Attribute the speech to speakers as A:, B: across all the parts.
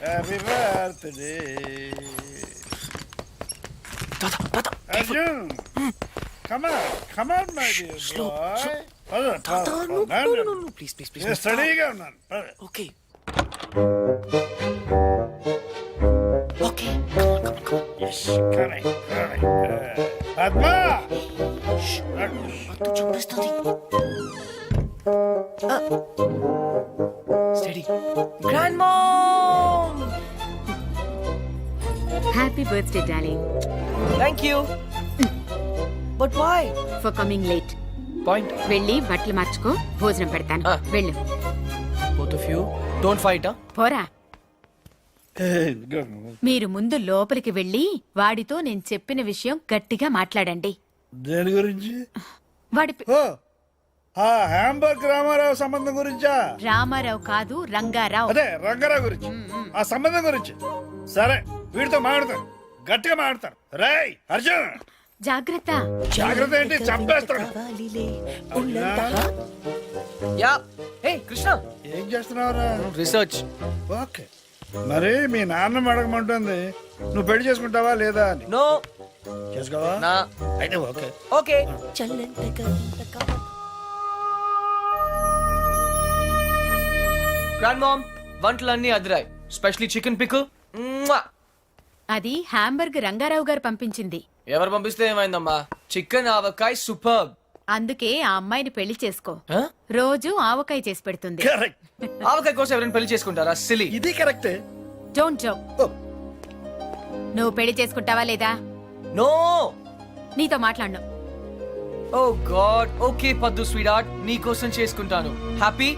A: Happy birthday Arjun. Come on my dear boy.
B: Please
A: స్టడీగా ఉన్నాను.
B: Okay okay
A: Padma
B: చూపిస్తుంది study grand mom
C: Happy birthday, darling.
B: Thank you but why
C: For coming late.
B: పాయింట్
C: వెళ్ళి బట్టలు మార్చుకో, భోజనం పెడతాను. వెళ్ళు.
B: Both of you don't fight
C: పోరా. మీరు ముందు లోపలికి వెళ్ళి వాడితో నేను చెప్పిన విషయం గట్టిగా మాట్లాడండి.
A: దేని గురించి?
C: వాడి
A: ఓ ఆ హ్యాంబర్గ్ రామారావు సంబంధం గురించా?
C: రామారావు కాదు, రంగారావు.
A: అదే రంగారావు గురించి, ఆ సంబంధం గురించి. సరే, వీడితో మాట్లాడతాను, గట్టిగా మాట్లాడతాను. రేయ్ అర్జున్,
C: జాగ్రత్త.
A: జాగ్రత్త ఏంటి, చంపేస్తాను.
B: యా హే కృష్ణ
A: ఏం చేస్తున్నావురా?
B: రీసెర్చ్.
A: ఓకే, మరి మీ నాన్న అడగమంటుంది నువ్వు పెళ్లి చేసుకుంటావా లేదా అని.
B: నో
A: చేసుకోవా?
B: నా
A: అయితే ఓకే.
B: ఓకే గ్రాండ్ మామ్ వంటలన్నీ అదిరాయి, స్పెషల్లీ చికెన్ పికల్.
C: అది హ్యాంబర్గ్ రంగారావు గారు పంపించింది.
B: ఎవరు పంపిస్తే ఏమైందమ్మా? చికెన్ ఆవకాయ సూపర్.
C: అందుకే ఆ అమ్మాయిని పెళ్లి చేసుకో. రోజు ఆవకాయ చేసి పెడుతుంది.
A: కరెక్ట్.
B: ఆవకాయ కోసం ఎవరైనా పెళ్లి చేసుకుంటారా? సిలీ.
A: ఇది కరెక్టే.
C: Don't joke. నువ్వు పెళ్లి చేసుకుంటావా లేదా?
B: నో.
C: నీతో మాట్లాడను.
B: ఓ గాడ్. ఓకే పద్దు స్వీట్, నీ కోసం చేసుకుంటాను. హ్యాపీ?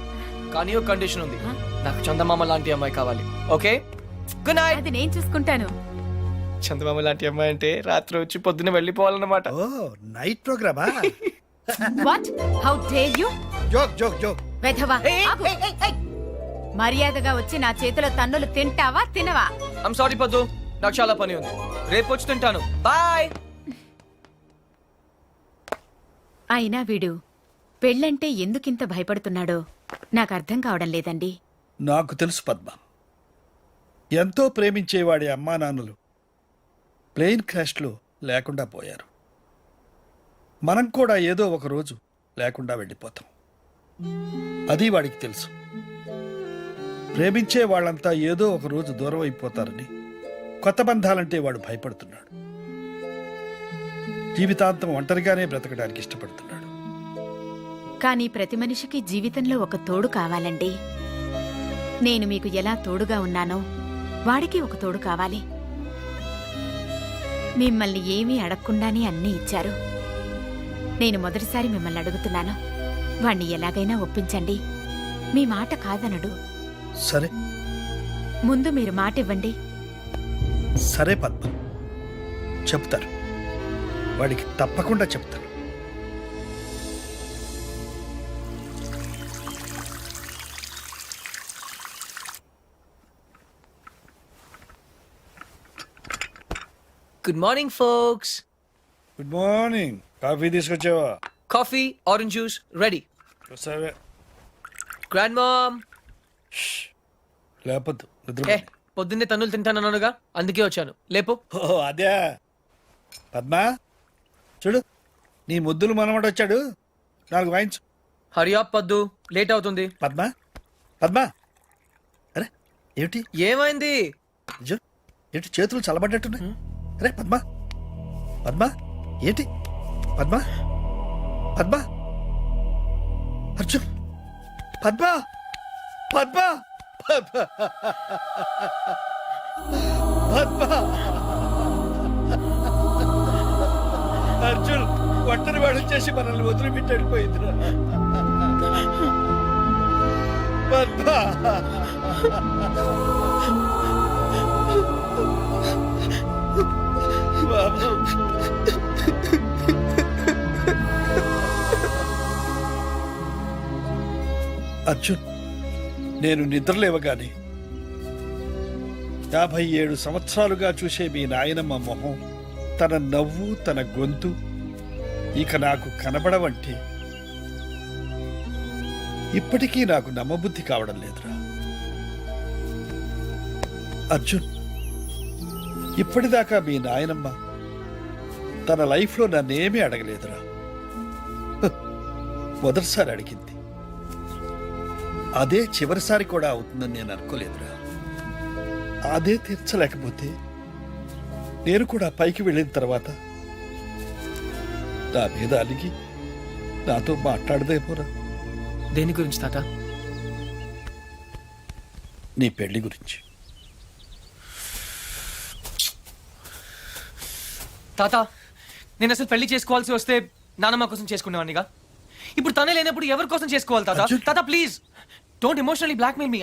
B: కానీ ఒక కండిషన్ ఉంది, నాకు చందమామ లాంటి అమ్మాయి కావాలి. Okay, good night.
C: అది నేను చూసుకుంటాను.
B: చందమామ లాంటి అమ్మాయి అంటే రాత్రి వచ్చి పొద్దున్న వెళ్ళిపోవాలన్నమాట.
A: ఓ నైట్ ప్రోగ్రామా?
C: What? How dare you?
A: Joke joke joke.
C: వెధవా. ఆగు. మర్యాదగా వచ్చి నా చేతిలో తన్నులు తింటావా తినవా?
B: ఐమ్ సారీ పద్దు, నాకు చాలా పని ఉంది, రేపు వచ్చి తింటాను. బాయ్.
C: అయినా వీడు పెళ్ళంటే ఎందుకింత భయపడుతున్నాడో నాకు అర్థం కావడం లేదండి.
A: నాకు తెలుసు పద్మ, ఎంతో ప్రేమించేవాడి అమ్మా నాన్నలు ప్లేన్ క్రాష్లో లేకుండా పోయారు. మనం కూడా ఏదో ఒక రోజు లేకుండా వెళ్ళిపోతాం. అది వాడికి తెలుసు. ప్రేమించే వాళ్ళంతా ఏదో ఒక రోజు దూరం అయిపోతారని కొత్త బంధాలంటే వాడు భయపడుతున్నాడు. జీవితాంతం ఒంటరిగానే బ్రతకడానికి ఇష్టపడుతున్నాడు.
C: కానీ ప్రతి మనిషికి జీవితంలో ఒక తోడు కావాలండి. నేను మీకు ఎలా తోడుగా ఉన్నానో వాడికి ఒక తోడు కావాలి. మిమ్మల్ని ఏమీ అడగకుండానే అన్నీ ఇచ్చారు. నేను మొదటిసారి మిమ్మల్ని అడుగుతున్నాను, వాణ్ణి ఎలాగైనా ఒప్పించండి. మీ మాట కాదనడు.
A: సరే
C: ముందు మీరు మాట ఇవ్వండి.
A: సరే పద్మ, చెప్తారు. వాడికి తప్పకుండా చెప్తారు.
B: Good morning folks.
A: Good morning. Coffee తీసుకొచ్చావా?
B: Coffee, orange juice ready.
A: సరే.
B: Grand mom.
A: లేపద్దు,
B: ఏ పొద్దున్నే తన్నులు తింటానన్నానుగా, అందుకే వచ్చాను. లేపు.
A: ఓ అదే. పద్మ చూడు, నీ ముద్దులు మనవడు వచ్చాడు, 4 వాయించు.
B: హరియా పద్దు, లేట్ అవుతుంది.
A: పద్మ పద్మ, అరే ఏమిటి
B: ఏమైంది?
A: ఏంటి చేతులు చల్లబడ్డట్టున్నాయి? అరే పద్మ పద్మ, ఏంటి పద్మ పద్మ, అర్జున్, పద్మ పద్మ పద్మ పద్మ. అర్జున్ ఒంటరి వాడు చేసి మనల్ని వదిలిపెట్టాడిపోయిందిరా. పద్మ బాబు. అర్జున్, నేను నిద్రలేవగానే 57 సంవత్సరాలుగా చూసే మీ నాయనమ్మ మొహం, తన నవ్వు, తన గొంతు ఇక నాకు కనబడవంటే ఇప్పటికీ నాకు నమ్మబుద్ధి కావడం లేదురా. అర్జున్, ఇప్పటిదాకా మీ నాయనమ్మ తన లైఫ్లో నన్నేమీ అడగలేదురా. హ్, మొదటిసారి అడిగింది. అదే చివరిసారి కూడా అవుతుందని నేను అనుకోలేదురా. అదే తీర్చలేకపోతే నేను కూడా పైకి వెళ్ళిన తర్వాత నా మీద అలిగి నాతో మాట్లాడదేమోరా.
B: దేని గురించి తాత?
A: నీ పెళ్లి గురించి.
B: తాత, నేను అసలు పెళ్లి చేసుకోవాల్సి వస్తే నానమ్మ కోసం చేసుకునేవాడినిగా. ఇప్పుడు తనే లేనప్పుడు ఎవరి కోసం చేసుకోవాలి తాత?
A: అర్జున్.
B: తాత please don't emotionally blackmail me.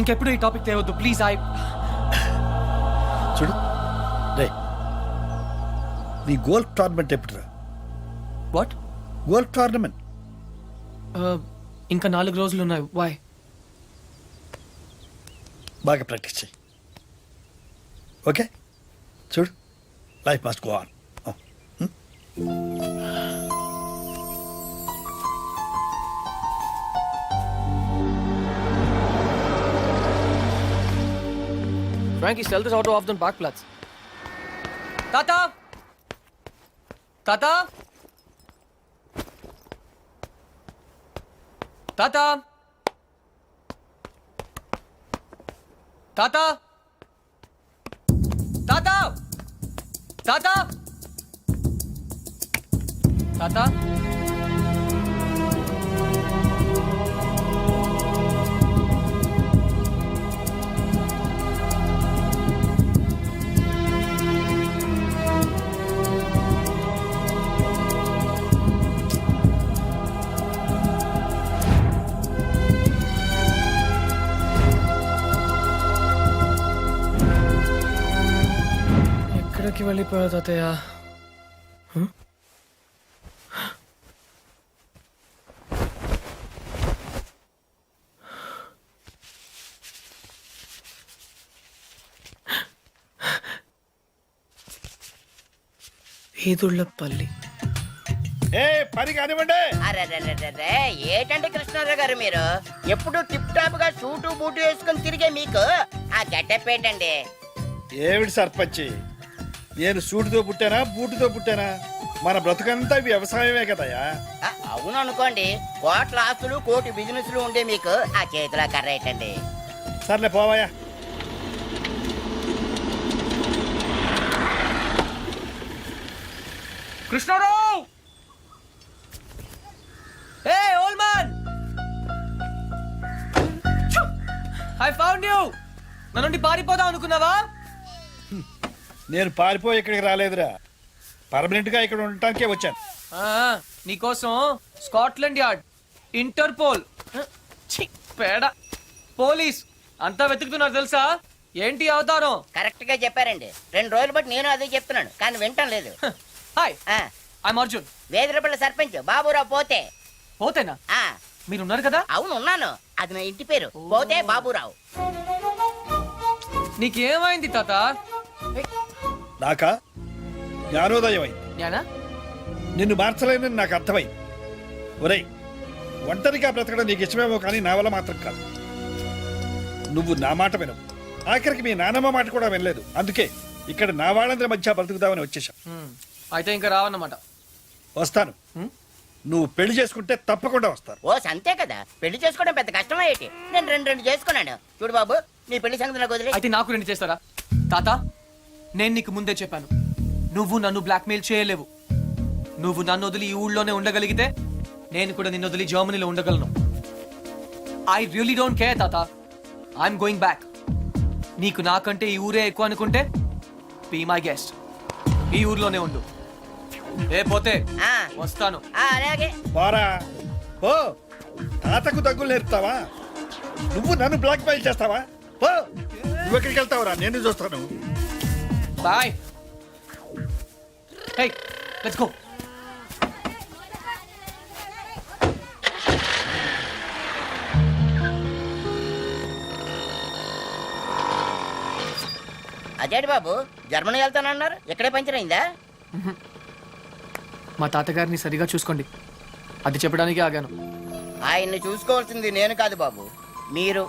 B: ఇంకెప్పుడు ఈ టాపిక్ తేవద్దు ప్లీజ్.
A: చూడు రే, నీ గోల్ఫ్ టోర్నమెంట్ ఎప్పుడురా?
B: వాట్?
A: గోల్ఫ్ టోర్నమెంట్
B: ఇంకా 4 రోజులు ఉన్నాయి. వై?
A: బాగా ప్రాక్టీస్ చేయి. ఓకే, చూడు, life must go on.
B: Frankie, sell this auto off the parkplatz. Tata! Tata! Tata! Tata! Tata! Tata! Tata! ఎక్కడికి వెళ్ళిపోయావు తాతయ్య? ఈదుళ్ళపల్లి.
A: ఏ పని కానివ్వండి.
D: అరెరెరెరెరే, ఏటండి కృష్ణారావు గారు మీరు ఎప్పుడు టిప్ టాప్ గా సూటు బూటు వేసుకుని తిరిగే మీకు ఆ గడ్డప్ ఏంటండి?
A: ఏమిటి సర్పంచి, నేను సూటుతో పుట్టానా బూటుతో పుట్టానా? మన బ్రతుకంతా వ్యవసాయమే కదయ్యా.
D: అవును అనుకోండి, కోట్ల ఆస్తులు కోటి బిజినెస్లు ఉండే మీకు ఆ చేతిలో కర్ర ఏంటండి?
A: సర్లే పోవాయా.
B: Krishnarao! Hey, old man! I found you! నా నుండి పారిపోదాం అనుకున్నావా?
A: నేను పారిపోయి ఇక్కడికి రాలేదురా, పర్మనెంట్ గా ఇక్కడ ఉండటానికే వచ్చాను.
B: నీకోసం స్కాట్లాండ్ యార్డ్, ఇంటర్పోల్, ఛీ, పేడ, పోలీస్ అంతా వెతుకుతున్నారు తెలుసా? ఏంటి అవతారం?
D: కరెక్ట్ గా చెప్పారండి. 2 రోజులు బట్టి నేను అదే చెప్తున్నాను కానీ వింటం లేదు.
B: హాయ్,
D: ఆ,
B: ఐఎమ్ అర్జున్.
D: వేదిరపల్లి సర్పంచ్ బాబురావు పోతే.
B: పోతేనా?
D: ఆ,
B: మీరున్నారు కదా?
D: అవును ఉన్నాను. అది నా ఇంటి పేరు, పోతే బాబురావు.
B: నీకేమైంది తాత?
A: నాకా జ్ఞానోదయం అయింది.
B: జ్ఞానా?
A: నిన్ను మార్చలేనని నాకు అర్థమైంది. ఒరేయ్, ఒంటరిగా బ్రతకడం నీకు ఇష్టమేమో కానీ నా వల్ల మాత్రం కాదు. నువ్వు నా మాట వినవు, ఆఖరికి మీ నానమ్మ మాట కూడా వినలేదు. అందుకే ఇక్కడ నా వాళ్ళందరి మధ్య బ్రతుకుదామని వచ్చేసాం.
B: అయితే ఇంకా రావన్నమాట.
A: వస్తాను. నువ్వు పెళ్లి చేసుకుంటే తప్పకుండా వస్తాను.
D: ఓ సంతే కదా, పెళ్లి చేసుకోవడం పెద్ద కష్టం ఏంటి? నేను 2 చేసుకున్నాను. చూడు బాబు, నీ పెళ్లి సంగతి నాకు వదిలే.
B: అయితే నాకు 2 చేస్తారా? తాత, నేను నీకు ముందే చెప్పాను, నువ్వు నన్ను బ్లాక్మెయిల్ చేయలేవు. నువ్వు నన్ను వదిలి ఈ ఊళ్ళోనే ఉండగలిగితే నేను కూడా నిన్ను వదిలి జర్మనీలో ఉండగలను. ఐ రియలీ డోంట్ కేర్ తాత. I'm going back. నీకు నాకంటే ఈ ఊరే ఎక్కువ అనుకుంటే బీ మై గెస్ట్. ఈ ఊర్లోనే ఉండు. ఏ పోతే
D: ఆ,
B: వస్తాను.
D: అలాగే.
A: పోరా ఓ, తాతకు దగ్గులు నేర్పుతావా? నువ్వు నన్ను బ్లాక్ మెయిల్ చేస్తావా? పో, నువ్వు ఎక్కడికి వెళ్తావురా, నేను చూస్తాను.
B: బాయ్. Hey, let's go.
D: అదేంటి బాబు, జర్మనీ వెళ్తానన్నారు, ఇక్కడే పంచర్ అయిందా?
B: మా తాతగారిని సరిగా చూసుకోండి, అది చెప్పడానికి ఆగాను.
D: ఆయన్ని చూసుకోవాల్సింది నేను కాదు బాబు, మీరు.